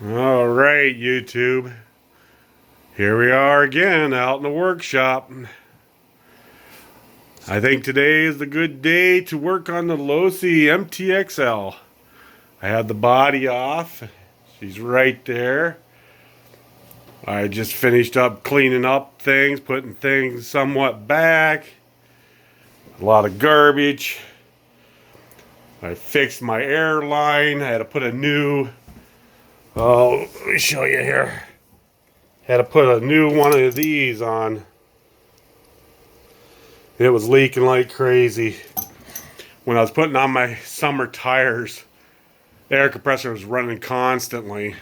All right, YouTube. Here we are again out in the workshop. I think today is the good day to work on the Losi MTXL. I had the body off. She's right there. I just finished up cleaning up things, putting things somewhat back. A lot of garbage. I fixed my air line. I had to put a new... Oh, let me show you here. Had to put a new one of these on. It was leaking like crazy. When I was putting on my summer tires, the air compressor was running constantly.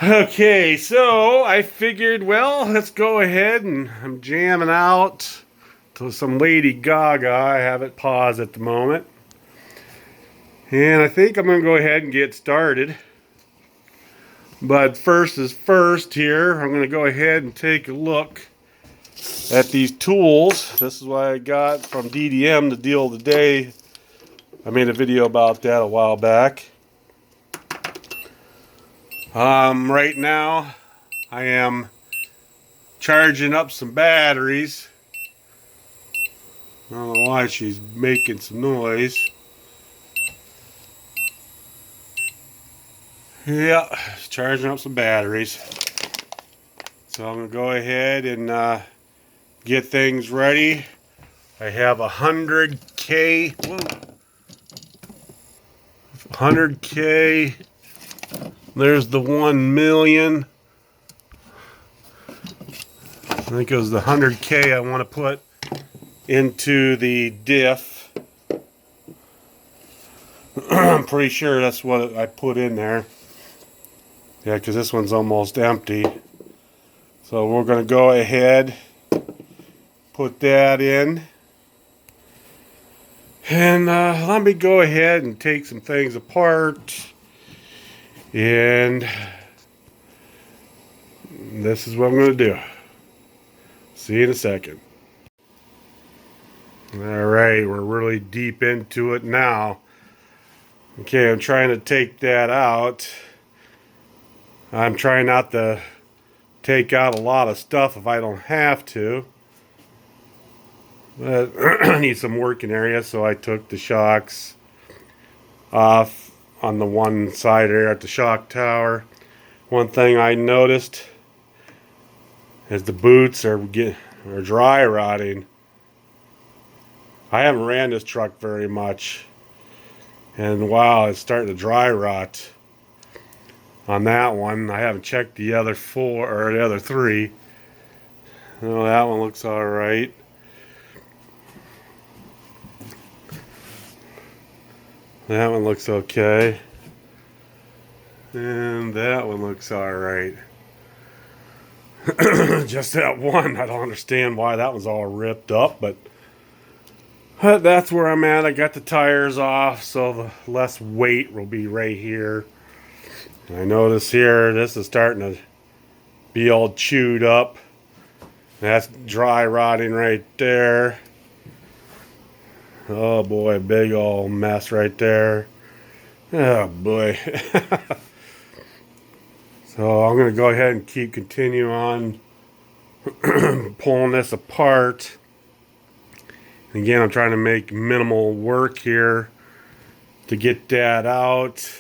Okay, so I figured, well, let's go ahead and I'm jamming out to some Lady Gaga. I have it paused at the moment. And I think I'm going to go ahead and get started. But first is first here. I'm going to go ahead and take a look at these tools. This is what I got from DDM, the deal of the day. I made a video about that a while back. Right now I am charging up some batteries. I don't know why she's making some noise. Yeah, charging up some batteries. So I'm going to go ahead and get things ready. I have 100K. 100K. There's the 1 million. I think it was the 100K I want to put into the Diff. I'm pretty sure that's what I put in there. Yeah, because this one's almost empty. So we're going to go ahead, put that in. And let me go ahead and take some things apart. And this is what I'm going to do. See you in a second. Alright, we're really deep into it now. Okay, I'm trying to take that out. I'm trying not to take out a lot of stuff if I don't have to. But I need some working area, so I took the shocks off on the one side there at the shock tower. One thing I noticed is the boots are dry rotting. I haven't ran this truck very much, and wow, it's starting to dry rot on that one. I haven't checked the other four or the other three. Oh, that one looks all right. That one looks okay. And that one looks alright. Just that one, I don't understand why that was all ripped up, but that's where I'm at. I got the tires off, so the less weight will be right here. I notice here, this is starting to be all chewed up. That's dry rotting right there. Oh boy, big old mess right there. Oh boy. So I'm going to go ahead and continue on pulling this apart. Again, I'm trying to make minimal work here to get that out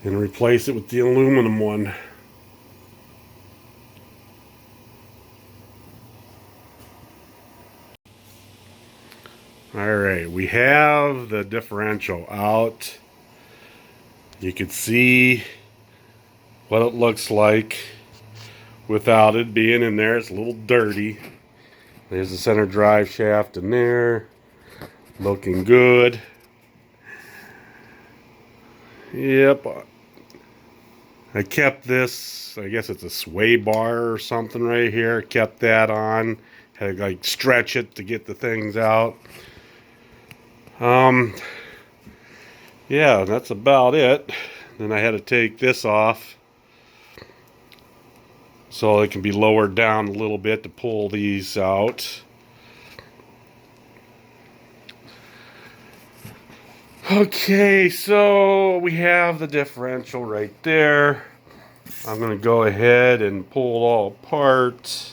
and replace it with the aluminum one. Alright, we have the differential out. You can see what it looks like without it being in there. It's a little dirty. There's the center drive shaft in there. Looking good. Yep. I kept this, I guess it's a sway bar or something right here. Kept that on. Had to like stretch it to get the things out. Yeah, that's about it. Then I had to take this off so it can be lowered down a little bit to pull these out. Okay, so we have the differential right there. I'm going to go ahead and pull it all apart.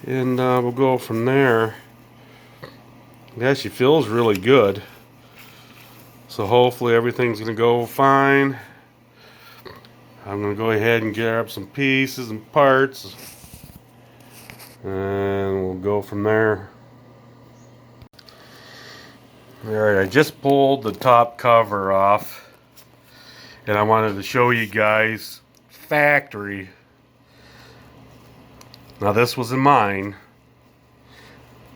And we'll go from there. It actually feels really good. So hopefully everything's going to go fine. I'm going to go ahead and grab some pieces and parts. And we'll go from there. Alright, I just pulled the top cover off. And I wanted to show you guys factory. Now this wasn't mine.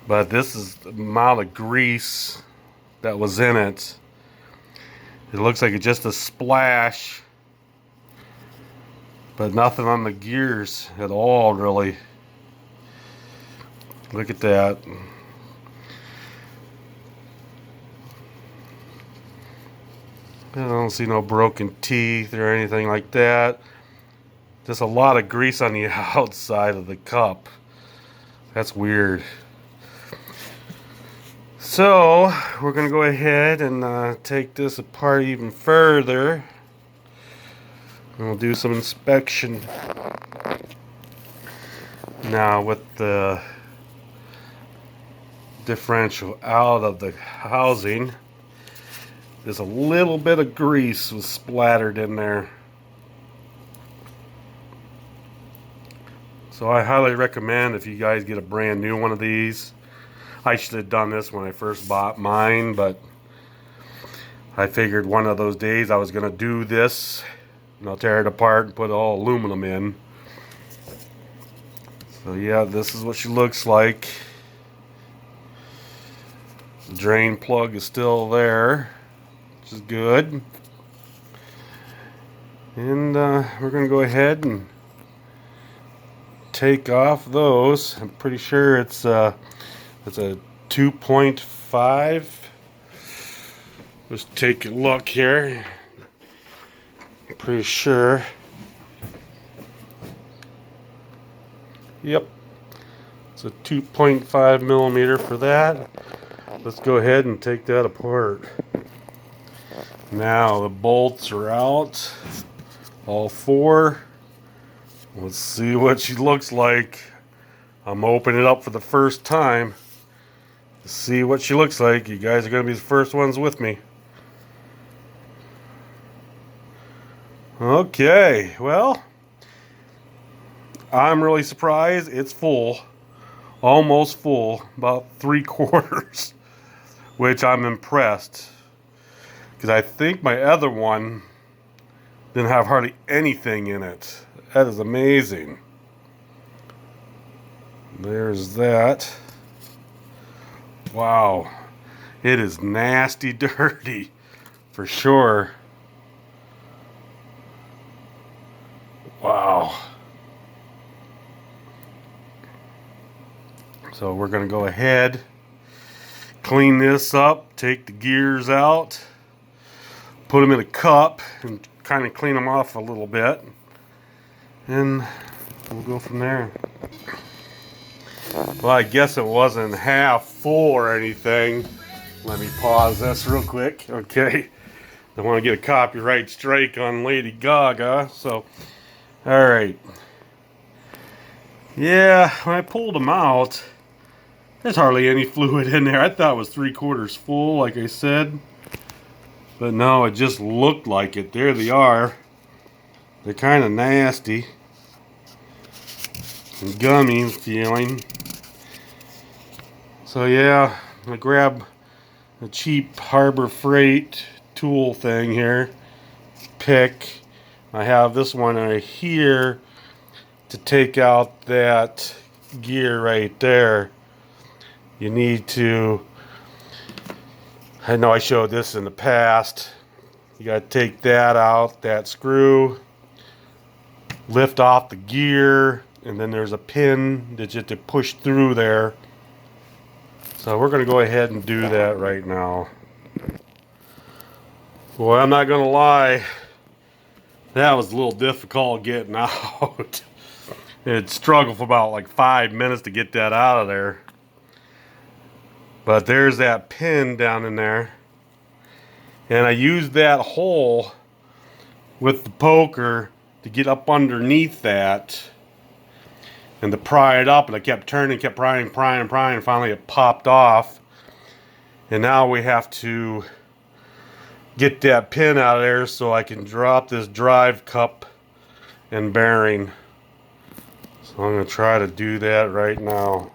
But this is the amount of grease that was in it. It looks like it's just a splash. But nothing on the gears at all, really. Look at that. I don't see no broken teeth or anything like that. Just a lot of grease on the outside of the cup. That's weird. So, we're going to go ahead and take this apart even further. And we'll do some inspection. Now, with the differential out of the housing, there's a little bit of grease was splattered in there. So I highly recommend if you guys get a brand new one of these. I should have done this when I first bought mine, but I figured one of those days I was going to do this, and I'll tear it apart and put all aluminum in. So yeah, this is what she looks like. The drain plug is still there, which is good. And we're going to go ahead and take off those. I'm pretty sure it's a 2.5. Let's take a look here. I'm pretty sure. Yep. It's a 2.5 millimeter for that. Let's go ahead and take that apart. Now the bolts are out. All four. Let's see what she looks like. I'm opening it up for the first time. Let's see what she looks like. You guys are going to be the first ones with me. Okay, well, I'm really surprised. It's full. Almost full. About 3/4. Which I'm impressed. Because I think my other one didn't have hardly anything in it. That is amazing. There's that. Wow. It is nasty dirty. For sure. Wow. So we're going to go ahead, clean this up, take the gears out, put them in a cup, and kind of clean them off a little bit. And we'll go from there. Well, I guess it wasn't half full or anything. Let me pause this real quick. Okay. Don't want to get a copyright strike on Lady Gaga. So, alright. Yeah, when I pulled them out, there's hardly any fluid in there. I thought it was 3/4 full, like I said. But no, it just looked like it. There they are. They're kind of nasty. And gummy feeling. So yeah, I grab a cheap Harbor Freight tool thing here. Pick. I have this one right here to take out that gear right there. You need to, I know I showed this in the past. You got to take that out, that screw, lift off the gear, and then there's a pin that you have to push through there. So we're going to go ahead and do that right now. Boy, I'm not going to lie, that was a little difficult getting out. It struggled for about like 5 minutes to get that out of there. But there's that pin down in there. And I used that hole with the poker to get up underneath that and to pry it up. And I kept turning, kept prying. And finally it popped off. And now we have to get that pin out of there so I can drop this drive cup and bearing. So I'm going to try to do that right now.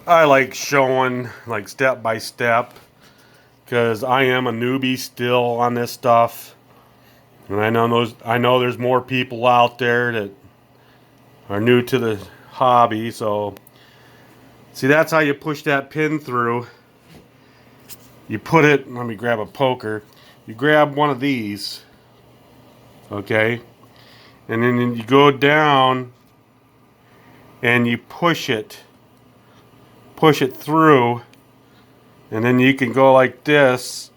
I like showing like step by step because I am a newbie still on this stuff. And I know there's more people out there that are new to the hobby. So see, that's how you push that pin through. You put it, let me grab a poker. You grab one of these, okay? And then you go down and you push it through, and then you can go like this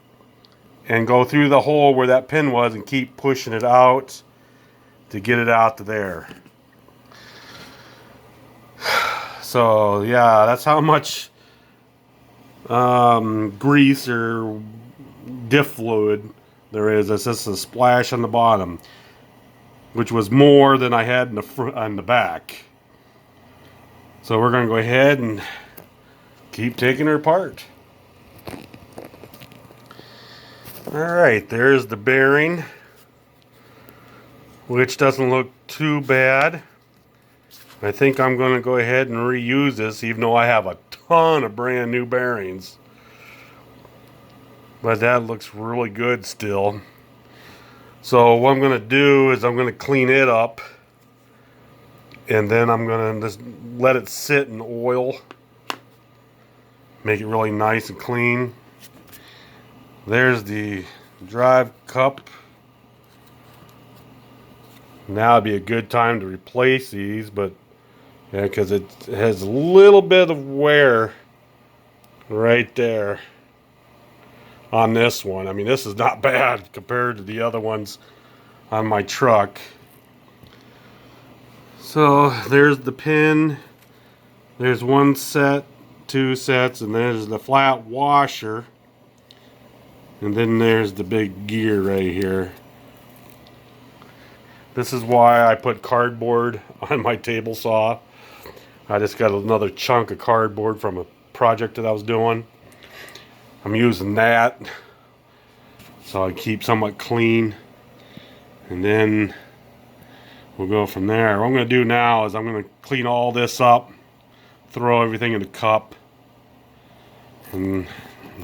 and go through the hole where that pin was and keep pushing it out to get it out to there. So yeah, that's how much grease or diff fluid there is. It's just a splash on the bottom, which was more than I had in the front on the back. So we're going to go ahead and keep taking her apart. Alright, there's the bearing, which doesn't look too bad. I think I'm going to go ahead and reuse this, even though I have a ton of brand new bearings. But that looks really good still. So what I'm going to do is I'm going to clean it up, and then I'm going to just let it sit in oil. Make it really nice and clean. There's the drive cup. Now would be a good time to replace these, but yeah, because it has a little bit of wear right there on this one. I mean, this is not bad compared to the other ones on my truck. So there's the pin. There's one set, two sets, and there's the flat washer. And then there's the big gear right here. This is why I put cardboard on my table saw. I just got another chunk of cardboard from a project that I was doing. I'm using that so I keep somewhat clean. And then we'll go from there. What I'm going to do now is I'm going to clean all this up, throw everything in the cup, and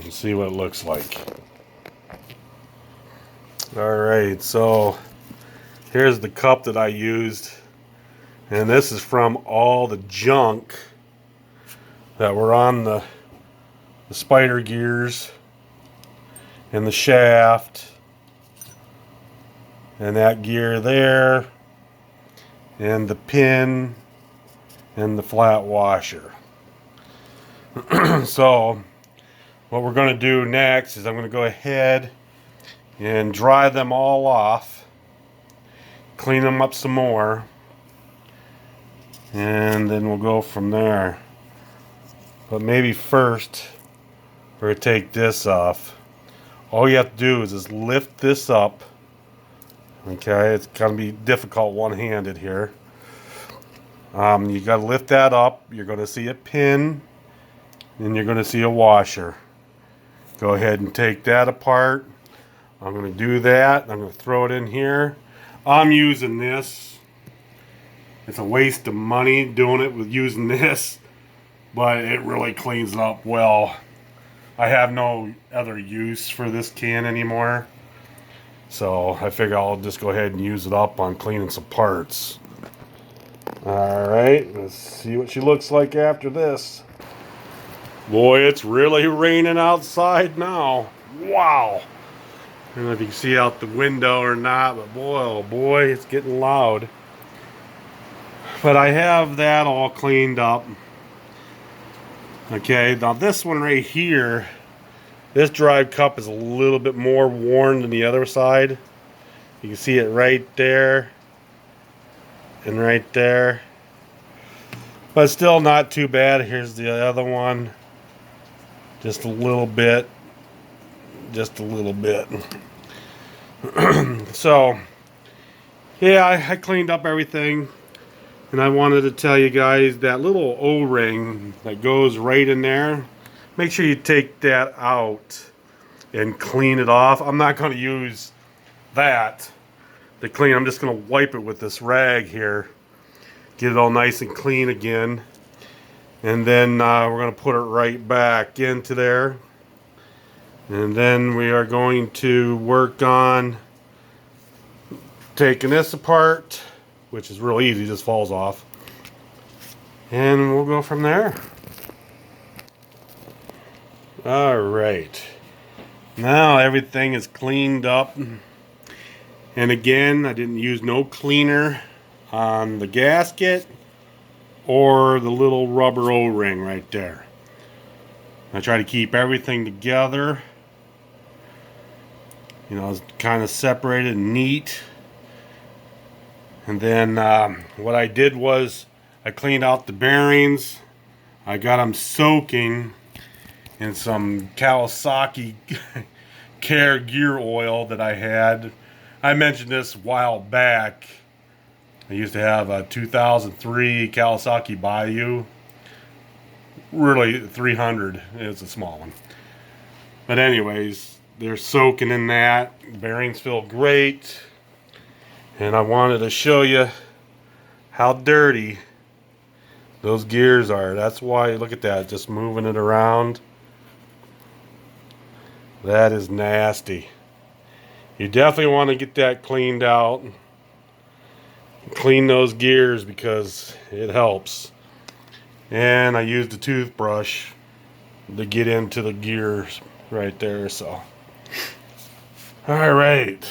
see what it looks like. Alright, so here's the cup that I used, and this is from all the junk that were on the spider gears and the shaft and that gear there and the pin and the flat washer. So what we're going to do next is I'm going to go ahead and dry them all off, clean them up some more, and then we'll go from there. But maybe first we're going to take this off. All you have to do is just lift this up. Okay, it's going to be difficult one-handed here. You got to lift that up. You're going to see a pin, and you're going to see a washer. Go ahead and take that apart. I'm going to do that. I'm going to throw it in here. I'm using this. It's a waste of money doing it with using this, but it really cleans it up well. I have no other use for this can anymore, so I figure I'll just go ahead and use it up on cleaning some parts. Alright, let's see what she looks like after this. Boy, it's really raining outside now. Wow! I don't know if you can see out the window or not, but boy, oh boy, it's getting loud. But I have that all cleaned up. Okay, now this one right here, this drive cup is a little bit more worn than the other side. You can see it right there and right there. But still not too bad. Here's the other one. Just a little bit just a little bit. So yeah, I cleaned up everything, and I wanted to tell you guys that little O-ring that goes right in there, make sure you take that out and clean it off. I'm not going to use that to clean. I'm just going to wipe it with this rag here, get it all nice and clean again, and then we're going to put it right back into there, and then we are going to work on taking this apart, which is real easy, just falls off, and we'll go from there. All right, now everything is cleaned up, and again, I didn't use no cleaner on the gasket or the little rubber O-ring right there. I try to keep everything together, you know, it's kind of separated and neat. And then what I did was I cleaned out the bearings. I got them soaking in some Kawasaki Care gear oil that I had. I mentioned this a while back. I used to have a 2003 Kawasaki Bayou. Really 300. It's a small one. But anyways, they're soaking in that. Bearings feel great. And I wanted to show you how dirty those gears are. That's why, look at that, just moving it around. That is nasty. You definitely want to get that cleaned out. Clean those gears because it helps. And I used a toothbrush to get into the gears right there. So, all right.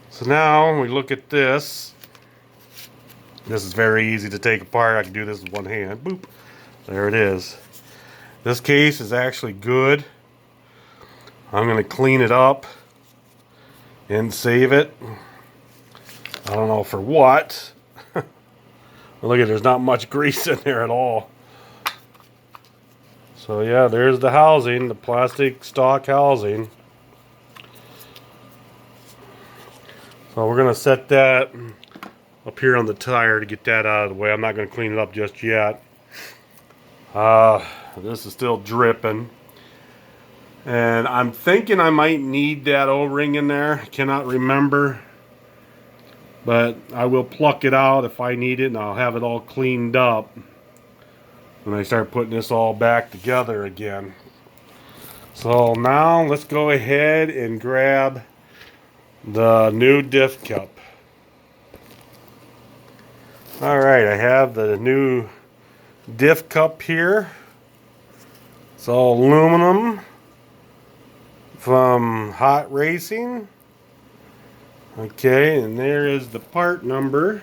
So now we look at this. This is very easy to take apart. I can do this with one hand. Boop. There it is. This case is actually good. I'm going to clean it up and save it. I don't know for what. Look at, there's not much grease in there at all. So yeah, there's the housing, the plastic stock housing. So we're going to set that up here on the tire to get that out of the way. I'm not going to clean it up just yet. This is still dripping. And I'm thinking I might need that O-ring in there. I cannot remember. But I will pluck it out if I need it, and I'll have it all cleaned up when I start putting this all back together again. So now let's go ahead and grab the new Diff cup. Alright, I have the new Diff cup here. It's all aluminum from Hot Racing. Okay, and there is the part number.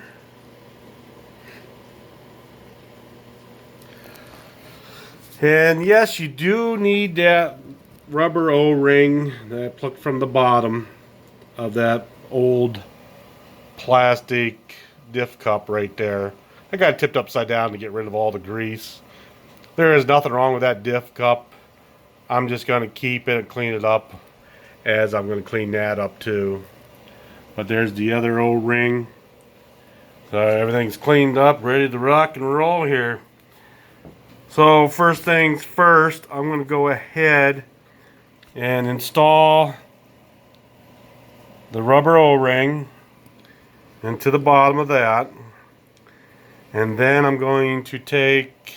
And yes, you do need that rubber O-ring that I plucked from the bottom of that old plastic Diff cup right there. I got it tipped upside down to get rid of all the grease. There is nothing wrong with that Diff cup. I'm just going to keep it and clean it up, as I'm going to clean that up too. But there's the other O-ring. So everything's cleaned up, ready to rock and roll here. So first things first, I'm going to go ahead and install the rubber O-ring into the bottom of that. And then I'm going to take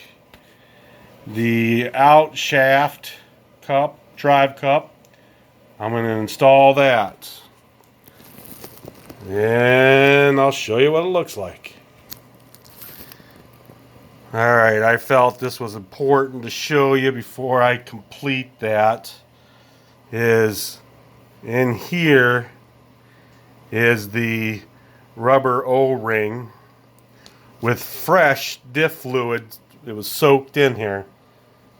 the out shaft cup, drive cup. I'm going to install that. And I'll show you what it looks like. Alright, I felt this was important to show you before I complete that. Is in here is the rubber O-ring with fresh Diff fluid. It was soaked in here.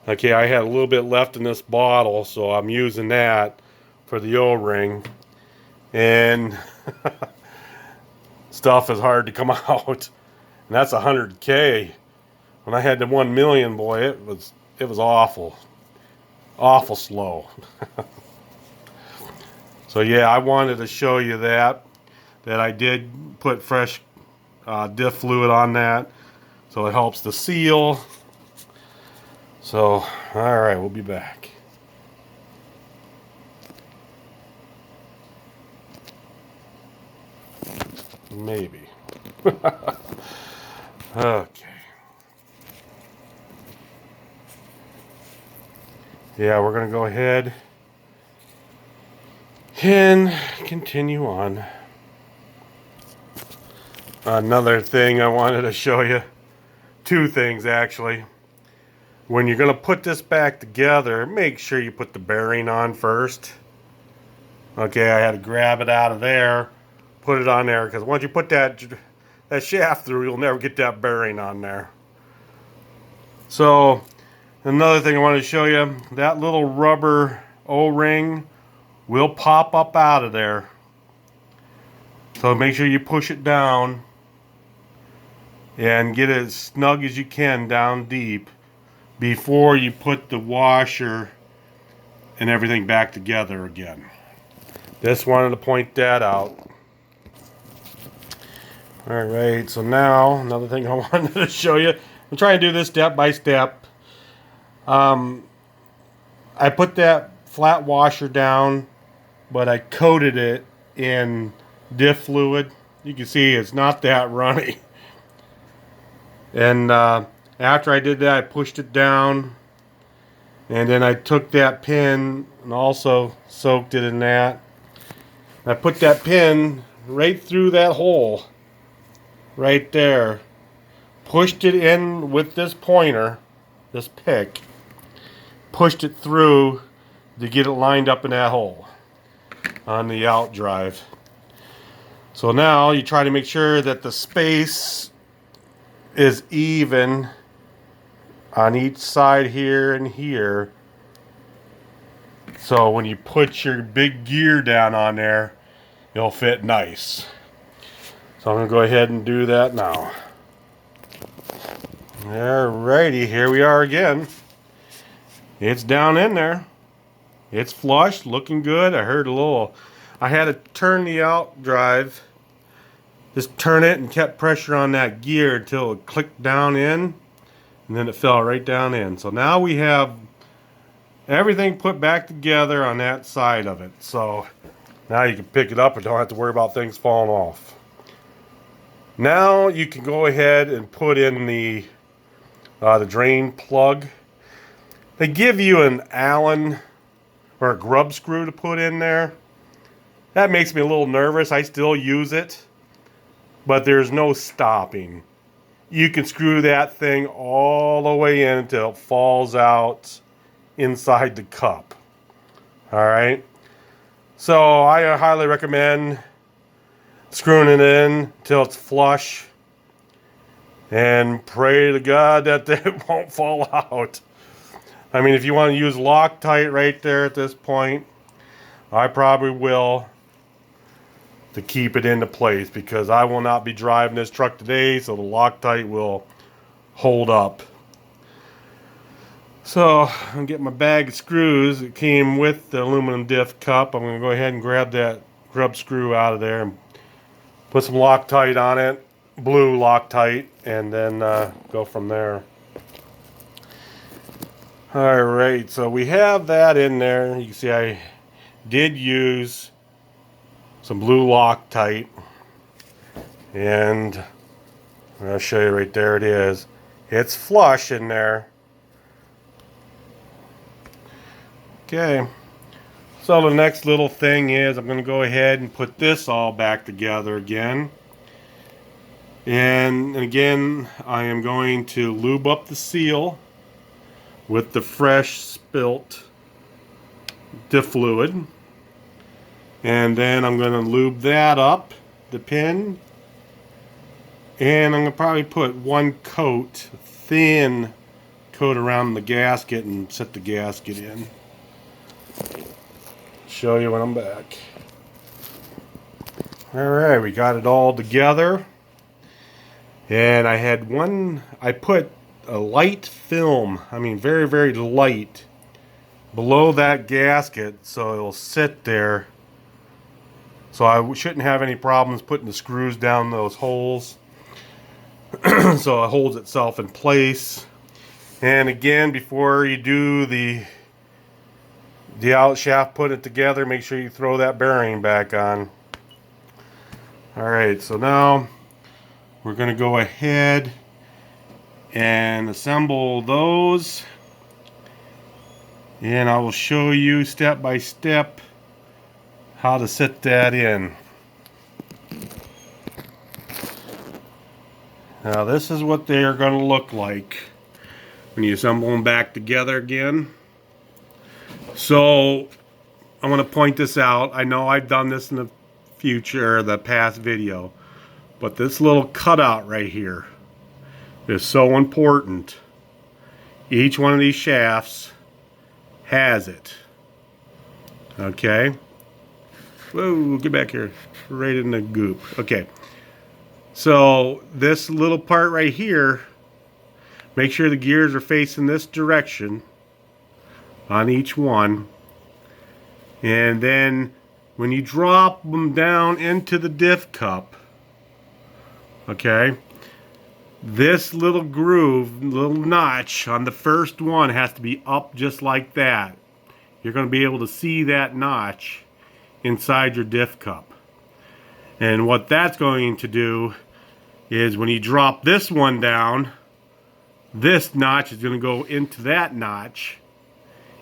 Okay, I had a little bit left in this bottle, so I'm using that for the O-ring. And stuff is hard to come out. And that's 100K. When I had the 1 million, boy, it was awful. awful slow. So yeah, I wanted to show you that I did put fresh diff fluid on that, so it helps the seal. So all right, we'll be back. Maybe. Okay. Yeah, we're gonna go ahead and continue on. Another thing I wanted to show you, two things actually. When you're gonna put this back together, make sure you put the bearing on first. Okay, I had to grab it out of there, put it on there, because once you put that shaft through, you'll never get that bearing on there. So another thing I wanted to show you, that little rubber O-ring will pop up out of there. So make sure you push it down and get it as snug as you can down deep before you put the washer and everything back together again. Just wanted to point that out. Alright, so now another thing I wanted to show you. I'm trying to do this step by step. I put that flat washer down, but I coated it in diff fluid. You can see it's not that runny. And after I did that, I pushed it down, and then I took that pin and also soaked it in that. I put that pin right through that hole right there, pushed it in with this pointer, this pick, pushed it through to get it lined up in that hole on the out drive. So now you try to make sure that the space is even on each side here and here, so when you put your big gear down on there, it'll fit nice. So I'm going to go ahead and do that now. Alrighty, here we are again. It's down in there. It's flush, looking good. I had to turn the out drive, just turn it and kept pressure on that gear until it clicked down in, and then it fell right down in. So now we have everything put back together on that side of it. So now you can pick it up and don't have to worry about things falling off. Now you can go ahead and put in the drain plug. They give you an Allen or a grub screw to put in there. That makes me a little nervous. I still use it, but there's no stopping. You can screw that thing all the way in until it falls out inside the cup. Alright, so I highly recommend screwing it in until it's flush and pray to God that it won't fall out. I mean, if you want to use Loctite right there at this point, I probably will, to keep it into place, because I will not be driving this truck today, so the Loctite will hold up. So I'm gonna get my bag of screws. It came with the aluminum diff cup. I'm gonna go ahead and grab that grub screw out of there and put some Loctite on it, blue Loctite, and then go from there. Alright, so we have that in there. You can see I did use some blue Loctite, and I'll show you right there. It is. It's flush in there. Okay, so the next little thing is I'm going to go ahead and put this all back together again. And again, I am going to lube up the seal with the fresh spilt diff fluid. And then I'm going to lube that up, the pin. And I'm going to probably put one coat, thin coat around the gasket, and set the gasket in. Show you when I'm back. Alright, we got it all together. And I put a light film, I mean very, very light, below that gasket so it'll sit there. So I shouldn't have any problems putting the screws down those holes. So it holds itself in place. And again, before you do the out shaft, put it together, make sure you throw that bearing back on. Alright, so now we're going to go ahead and assemble those. And I will show you step by step how to set that in. Now this is what they are going to look like when you assemble them back together again. So I want to point this out. I know I've done this in the future, the past video, but this little cutout right here is so important. Each one of these shafts has it. Okay. Whoa, get back here. Right in the goop. Okay. So this little part right here, make sure the gears are facing this direction on each one. And then when you drop them down into the diff cup, okay, this little groove, little notch on the first one has to be up just like that. You're going to be able to see that notch inside your diff cup. And what that's going to do is when you drop this one down, this notch is going to go into that notch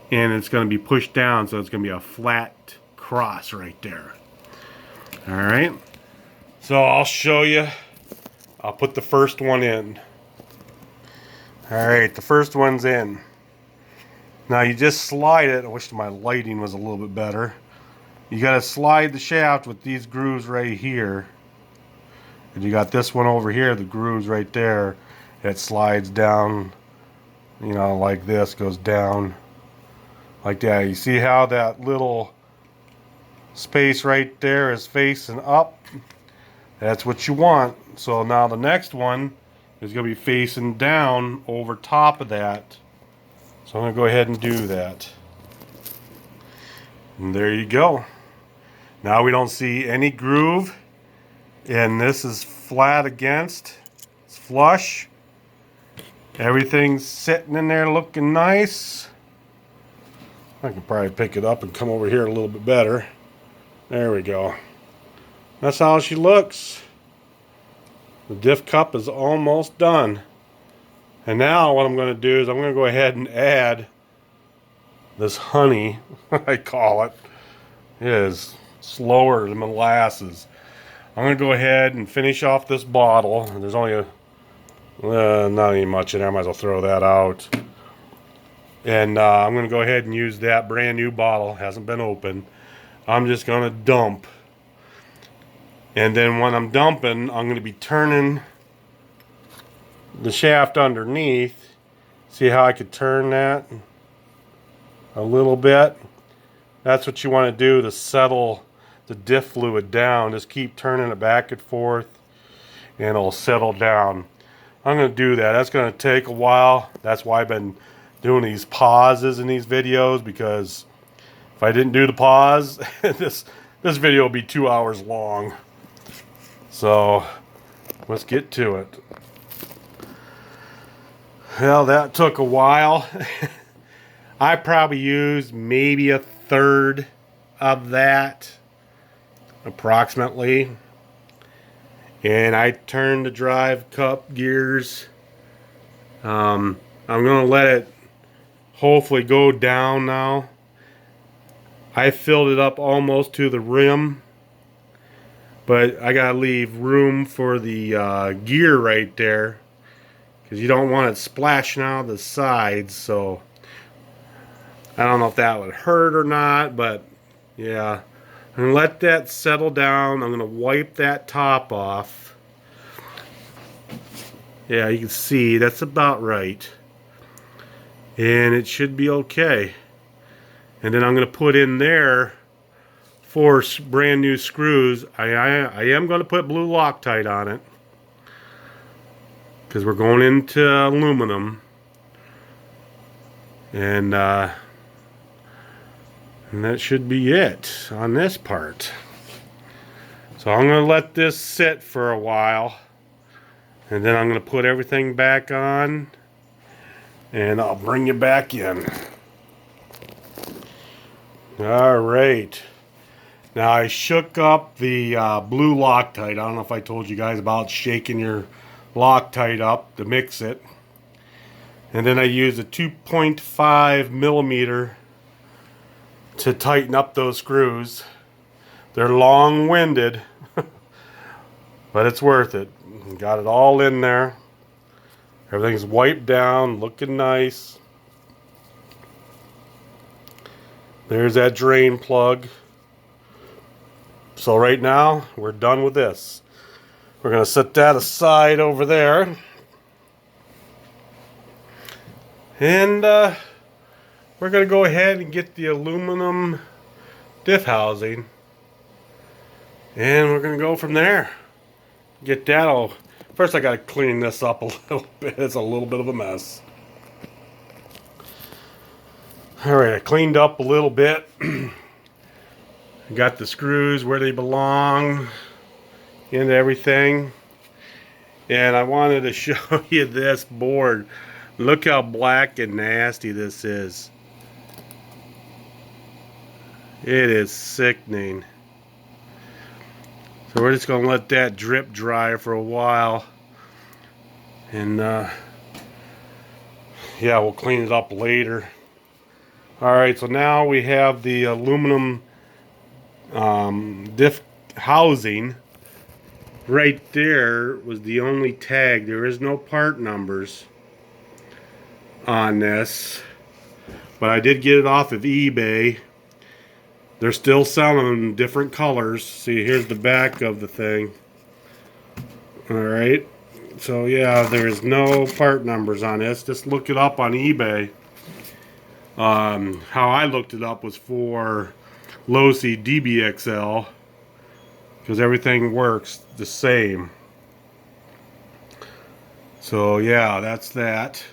and it's going to be pushed down, so it's going to be a flat cross right there. Alright, so I'll show you. I'll put the first one in. Alright, the first one's in. Now you just slide it. I wish my lighting was a little bit better. You got to slide the shaft with these grooves right here. And you got this one over here, the grooves right there. It slides down, you know, like this, goes down like that. You see how that little space right there is facing up? That's what you want. So now the next one is going to be facing down over top of that. So I'm going to go ahead and do that. And there you go. Now we don't see any groove. And this is flat against. It's flush. Everything's sitting in there looking nice. I can probably pick it up and come over here a little bit better. There we go. That's how she looks. The diff cup is almost done. And now what I'm going to do is I'm going to go ahead and add this honey, I call it. It is slower than molasses. I'm going to go ahead and finish off this bottle. There's only not any much in there. I might as well throw that out. And I'm going to go ahead and use that brand new bottle. Hasn't been opened. I'm just going to dump. And then when I'm dumping, I'm going to be turning the shaft underneath. See how I could turn that a little bit? That's what you want to do to settle the diff fluid down. Just keep turning it back and forth and it'll settle down. I'm going to do that. That's going to take a while. That's why I've been doing these pauses in these videos, because if I didn't do the pause, this video will be 2 hours long. So let's get to it. Well, that took a while. I probably used maybe a third of that, approximately. And I turned the drive cup gears. I'm going to let it hopefully go down now. I filled it up almost to the rim, but I gotta leave room for the gear right there, because you don't want it splashing out the sides. So I don't know if that would hurt or not, but yeah, I'm gonna let that settle down. I'm gonna wipe that top off. Yeah, you can see that's about right, and it should be okay. And then I'm going to put in there 4 brand new screws. I am going to put blue Loctite on it, because we're going into aluminum. And And that should be it on this part. So I'm going to let this sit for a while. And then I'm going to put everything back on. And I'll bring you back in. Alright. Now I shook up the blue Loctite. I don't know if I told you guys about shaking your Loctite up to mix it. And then I used a 2.5 millimeter to tighten up those screws. They're long-winded, but it's worth it. Got it all in there. Everything's wiped down, looking nice. There's that drain plug. So right now, we're done with this. We're going to set that aside over there. And we're going to go ahead and get the aluminum diff housing. And we're going to go from there. Get that all. First I got to clean this up a little bit. It's a little bit of a mess. Alright, I cleaned up a little bit. Got the screws where they belong. Into everything. And I wanted to show you this board. Look how black and nasty this is. It is sickening. So we're just going to let that drip dry for a while. And yeah, we'll clean it up later. Alright, so now we have the aluminum diff housing. Right there was the only tag. There is no part numbers on this. But I did get it off of eBay. They're still selling them in different colors. See, here's the back of the thing. Alright. So yeah, there's no part numbers on this. Just look it up on eBay. How I looked it up was for Losi DBXL. Because everything works the same. So yeah, that's that.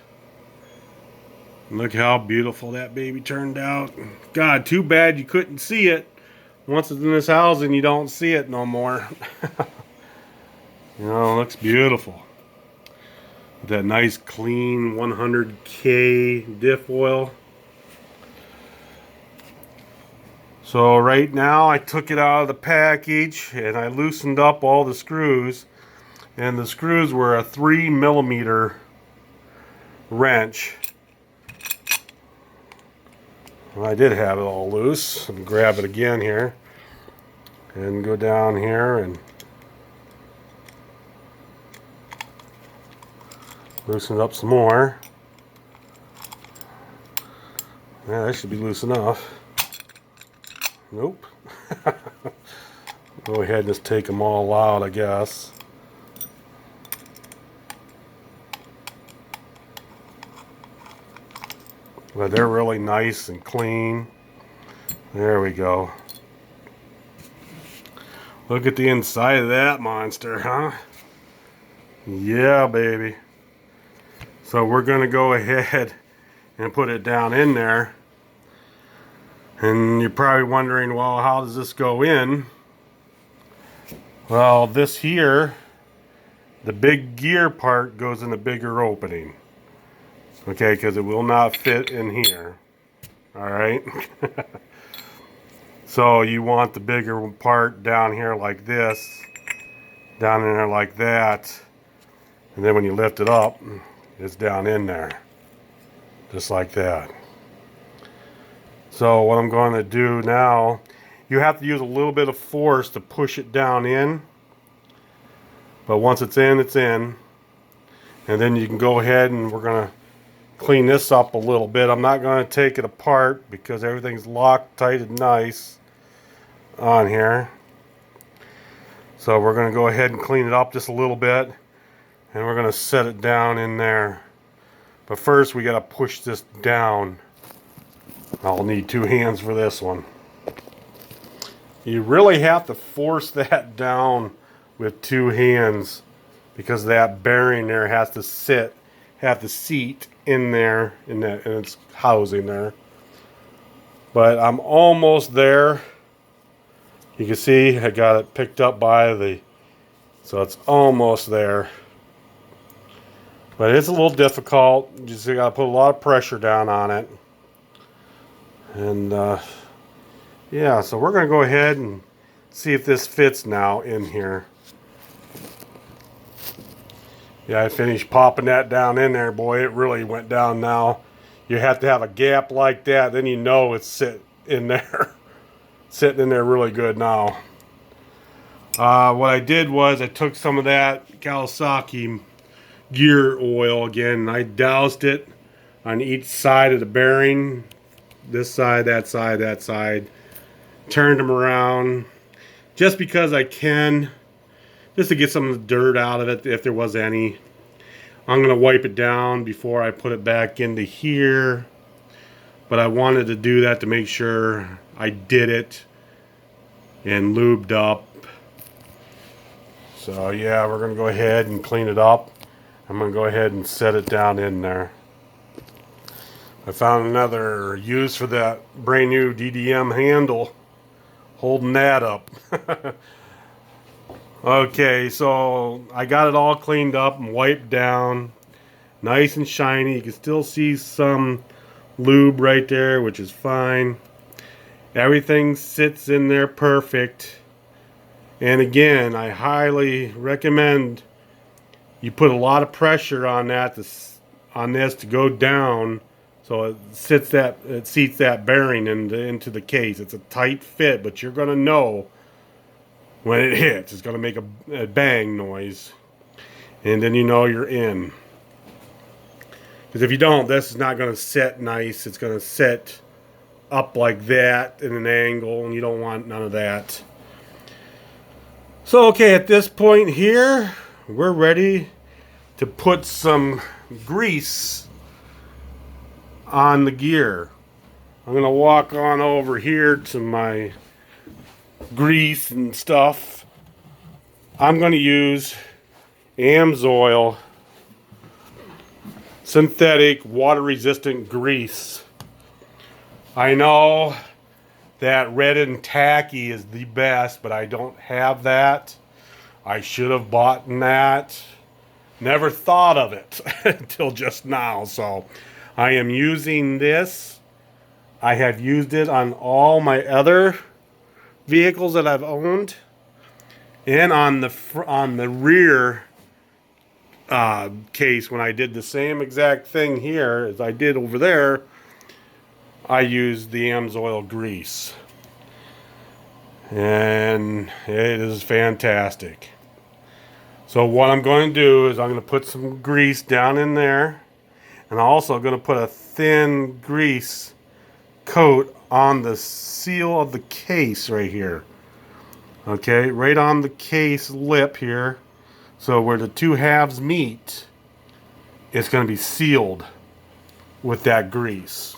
Look how beautiful that baby turned out. God, too bad you couldn't see it. Once it's in this housing, you don't see it no more. You know, it looks beautiful. With that nice, clean 100K diff oil. So right now, I took it out of the package and I loosened up all the screws. And the screws were a 3 millimeter wrench. Well, I did have it all loose. Let me grab it again here and go down here and loosen it up some more. Yeah, that should be loose enough. Nope. Go ahead and just take them all out, I guess. But they're really nice and clean. There we go. Look at the inside of that monster, huh? Yeah, baby. So we're going to go ahead and put it down in there. And you're probably wondering, well, how does this go in? Well, this here, the big gear part goes in the bigger opening. Okay, because it will not fit in here. Alright? So you want the bigger part down here like this. Down in there like that. And then when you lift it up, it's down in there. Just like that. So what I'm going to do now, you have to use a little bit of force to push it down in. But once it's in, it's in. And then you can go ahead and we're going to clean this up a little bit. I'm not going to take it apart because everything's locked tight and nice on here. So we're going to go ahead and clean it up just a little bit. And we're going to set it down in there. But first we got to push this down. I'll need 2 hands for this one. You really have to force that down with 2 hands because that bearing there has to seat in there in its housing there. but I'm almost there. You can see I got it picked up by the, so it's almost there. But it's a little difficult. You just got to put a lot of pressure down on it. And yeah, so we're going to go ahead and see if this fits now in here. Yeah, I finished popping that down in there. Boy, it really went down now. You have to have a gap like that, then you know it's sitting in there. Sitting in there really good now. What I did was I took some of that Kawasaki gear oil again, and I doused it on each side of the bearing. This side, that side, that side. Turned them around just because I can, just to get some of the dirt out of it if there was any. I'm going to wipe it down before I put it back into here, but I wanted to do that to make sure I did it and lubed up. So yeah, we're going to go ahead and clean it up. I'm going to go ahead and set it down in there. I found another use for that brand new DDM handle, holding that up. Okay, so I got it all cleaned up and wiped down, nice and shiny. You can still see some lube right there, which is fine. Everything sits in there perfect. And again, I highly recommend you put a lot of pressure on that on this to go down, so it seats that bearing into the case. It's a tight fit, but you're going to know when it hits. It's going to make a bang noise, and then you know you're in. Because if you don't, this is not going to set nice. It's going to set up like that in an angle, and you don't want none of that. So okay, at this point here, we're ready to put some grease on the gear. I'm going to walk on over here to my grease and stuff. I'm going to use AMSOIL synthetic water resistant grease. I know that red and tacky is the best, but I don't have that. I should have bought that. Never thought of it until just now. So I am using this. I have used it on all my other vehicles that I've owned, and on the rear case when I did the same exact thing here as I did over there. I used the AMSOIL grease, and it is fantastic. So what I'm going to do is I'm going to put some grease down in there, and I'm also going to put a thin grease coat on the seal of the case right here. Okay, right on the case lip here. So where the two halves meet, it's going to be sealed with that grease.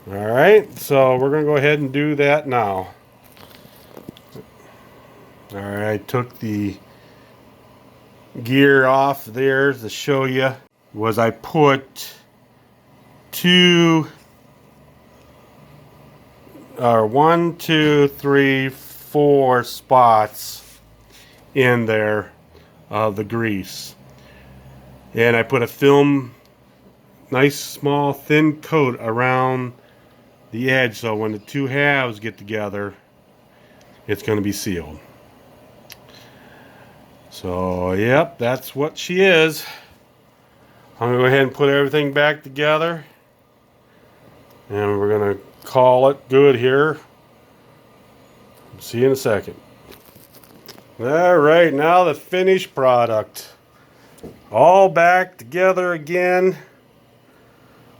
Alright, so we're going to go ahead and do that now. Alright, I took the gear off there to show you. I put one, two, three, four spots in there of the grease. And I put a film, nice small thin coat around the edge, so when the two halves get together, it's going to be sealed. So yep, that's what she is. I'm going to go ahead and put everything back together, and we're going to call it good here. See you in a second. Alright, now the finished product. All back together again.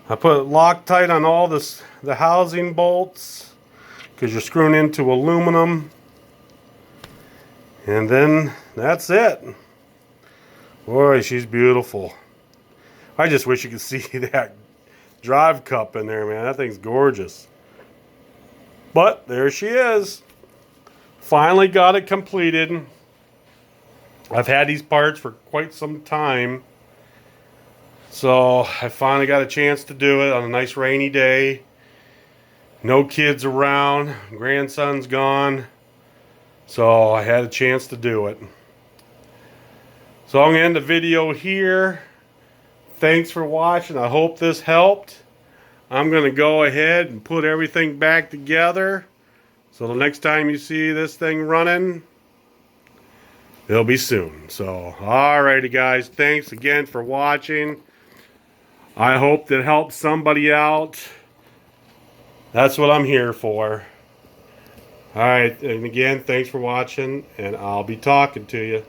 I put Loctite on all the housing bolts, because you're screwing into aluminum. And then that's it. Boy, she's beautiful. I just wish you could see that drive cup in there, man. That thing's gorgeous. But there she is. Finally got it completed. I've had these parts for quite some time. So I finally got a chance to do it on a nice rainy day. No kids around. Grandson's gone. So I had a chance to do it. So I'm going to end the video here. Thanks for watching. I hope this helped. I'm going to go ahead and put everything back together. So the next time you see this thing running, it'll be soon. So, alrighty guys. Thanks again for watching. I hope that helps somebody out. That's what I'm here for. Alright, and again, thanks for watching, and I'll be talking to you.